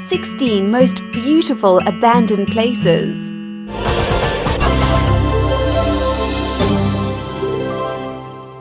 16 most beautiful abandoned places.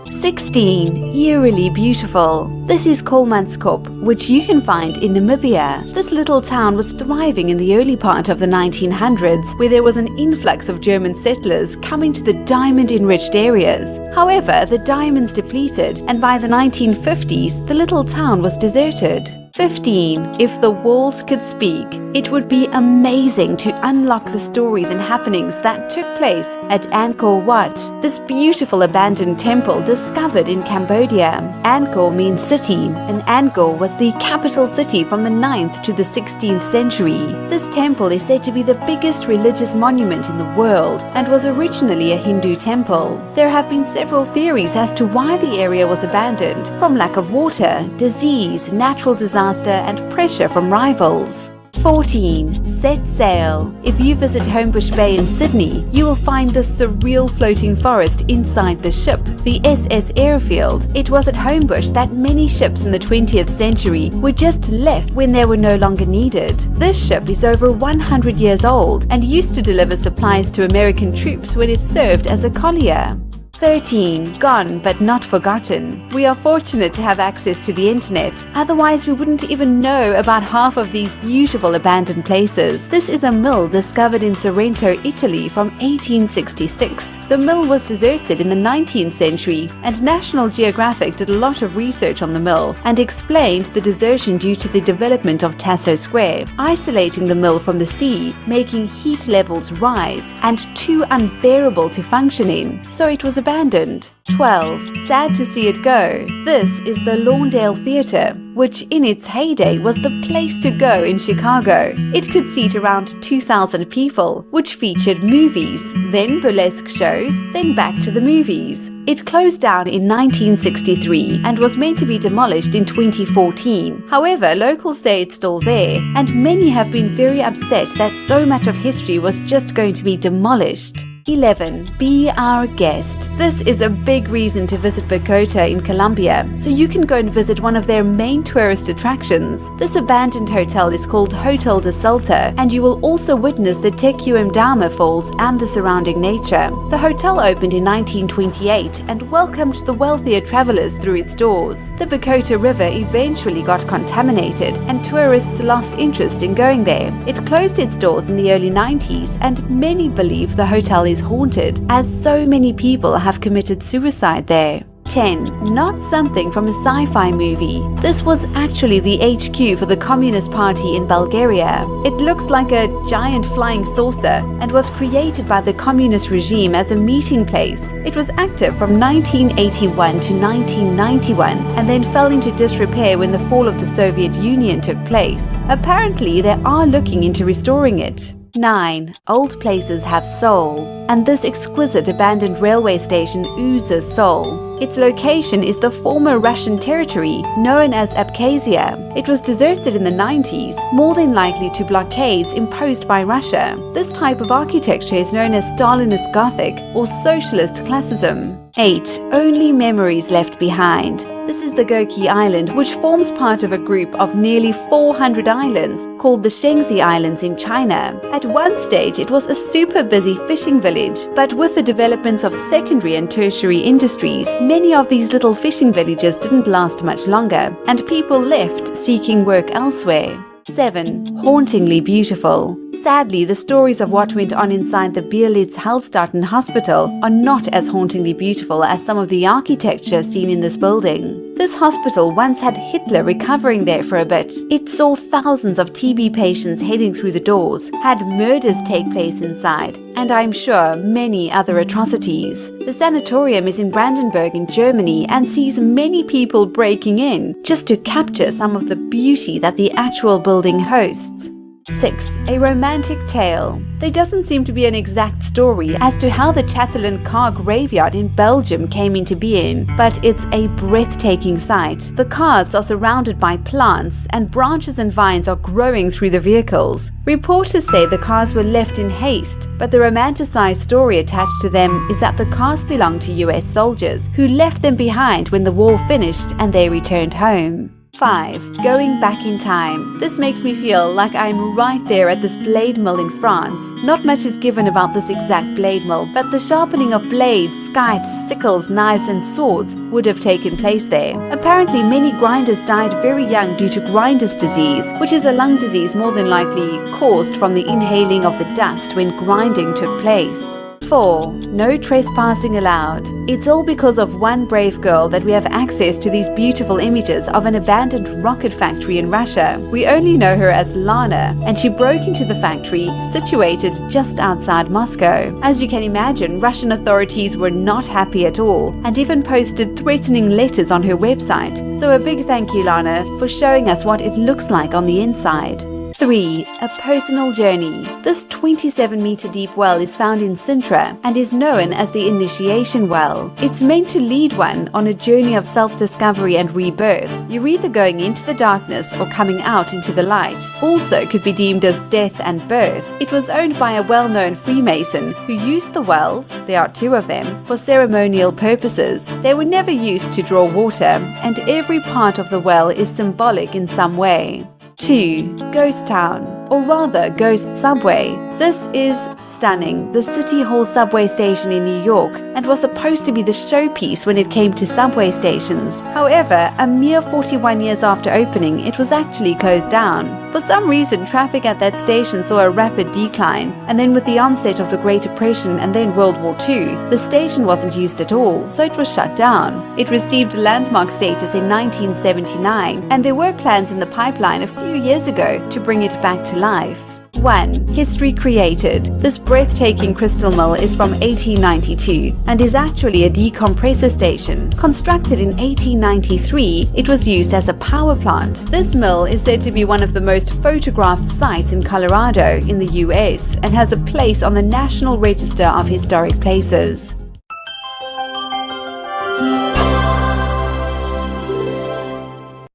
16. Eerily beautiful. This is Kolmanskop, which you can find in Namibia. This little town was thriving in the early part of the 1900s, where there was an influx of German settlers coming to the diamond-enriched areas. However, the diamonds depleted, and by the 1950s, the little town was deserted. 15. If the walls could speak, it would be amazing to unlock the stories and happenings that took place at Angkor Wat, this beautiful abandoned temple discovered in Cambodia. Angkor means city, and Angkor was the capital city from the 9th to the 16th century. This temple is said to be the biggest religious monument in the world and was originally a Hindu temple. There have been several theories as to why the area was abandoned, from lack of water, disease, natural disaster, and pressure from rivals. 14. Set sail. If you visit Homebush Bay in Sydney, you will find this surreal floating forest inside the ship, the SS Airfield. It was at Homebush that many ships in the 20th century were just left when they were no longer needed. This ship is over 100 years old and used to deliver supplies to American troops when it served as a collier. 13. Gone but not forgotten. We are fortunate to have access to the internet, otherwise we wouldn't even know about half of these beautiful abandoned places. This is a mill discovered in Sorrento, Italy from 1866. The mill was deserted in the 19th century, and National Geographic did a lot of research on the mill and explained the desertion due to the development of Tasso Square, isolating the mill from the sea, making heat levels rise, and too unbearable to function in, so it was abandoned. 12. Sad to see it go. This is the Lawndale Theatre, which in its heyday was the place to go in Chicago. It could seat around 2,000 people, which featured movies, then burlesque shows, then back to the movies. It closed down in 1963 and was meant to be demolished in 2014. However, locals say it's still there, and many have been very upset that so much of history was just going to be demolished. 11. Be our guest. This is a big reason to visit Bokota in Colombia, so you can go and visit one of their main tourist attractions. This abandoned hotel is called Hotel de Salta, and you will also witness the Tequendama Falls and the surrounding nature. The hotel opened in 1928 and welcomed the wealthier travelers through its doors. The Bokota River eventually got contaminated, and tourists lost interest in going there. It closed its doors in the early 90s, and many believe the hotel is haunted, as so many people have committed suicide there. 10. Not something from a sci-fi movie. This was actually the HQ for the Communist Party in Bulgaria. It looks like a giant flying saucer and was created by the communist regime as a meeting place. It was active from 1981 to 1991 and then fell into disrepair when the fall of the Soviet Union took place. Apparently, they are looking into restoring it. 9. Old places have soul. And this exquisite abandoned railway station oozes soul. Its location is the former Russian territory known as Abkhazia. It was deserted in the 90s, more than likely to blockades imposed by Russia. This type of architecture is known as Stalinist Gothic or Socialist Classicism. 8. Only memories left behind. This is the Goki Island, which forms part of a group of nearly 400 islands called the Shengzi Islands in China. At one stage, it was a super busy fishing village, but with the developments of secondary and tertiary industries, many of these little fishing villages didn't last much longer, and people left seeking work elsewhere. 7. Hauntingly beautiful. Sadly, the stories of what went on inside the Bierlitz Hallstatten Hospital are not as hauntingly beautiful as some of the architecture seen in this building. This hospital once had Hitler recovering there for a bit. It saw thousands of TB patients heading through the doors, had murders take place inside, and I'm sure many other atrocities. The sanatorium is in Brandenburg in Germany and sees many people breaking in just to capture some of the beauty that the actual building hosts. 6. A romantic tale. There doesn't seem to be an exact story as to how the Chatelain car graveyard in Belgium came into being, but it's a breathtaking sight. The cars are surrounded by plants, and branches and vines are growing through the vehicles. Reporters say the cars were left in haste, but the romanticized story attached to them is that the cars belonged to US soldiers who left them behind when the war finished and they returned home. 5. Going back in time. This makes me feel like I'm right there at this blade mill in France. Not much is given about this exact blade mill, but the sharpening of blades, scythes, sickles, knives and swords would have taken place there. Apparently many grinders died very young due to grinder's disease, which is a lung disease more than likely caused from the inhaling of the dust when grinding took place. 4. No trespassing allowed. It's all because of one brave girl that we have access to these beautiful images of an abandoned rocket factory in Russia. We only know her as Lana, and she broke into the factory situated just outside Moscow. As you can imagine, Russian authorities were not happy at all and even posted threatening letters on her website. So a big thank you, Lana, for showing us what it looks like on the inside. 3. A personal journey. This 27-meter deep well is found in Sintra and is known as the Initiation Well. It's meant to lead one on a journey of self-discovery and rebirth. You're either going into the darkness or coming out into the light. Also could be deemed as death and birth. It was owned by a well-known Freemason who used the wells, there are 2 of them, for ceremonial purposes. They were never used to draw water, and every part of the well is symbolic in some way. 2. Ghost Town, or rather Ghost Subway. This is stunning. The City Hall subway station in New York, and was supposed to be the showpiece when it came to subway stations. However, a mere 41 years after opening, it was actually closed down. For some reason, traffic at that station saw a rapid decline, and then with the onset of the Great Depression and then World War II, the station wasn't used at all, so it was shut down. It received landmark status in 1979, and there were plans in the pipeline a few years ago to bring it back to life. 1. History created. This breathtaking crystal mill is from 1892 and is actually a decompressor station. Constructed in 1893, it was used as a power plant. This mill is said to be one of the most photographed sites in Colorado in the US and has a place on the National Register of Historic Places.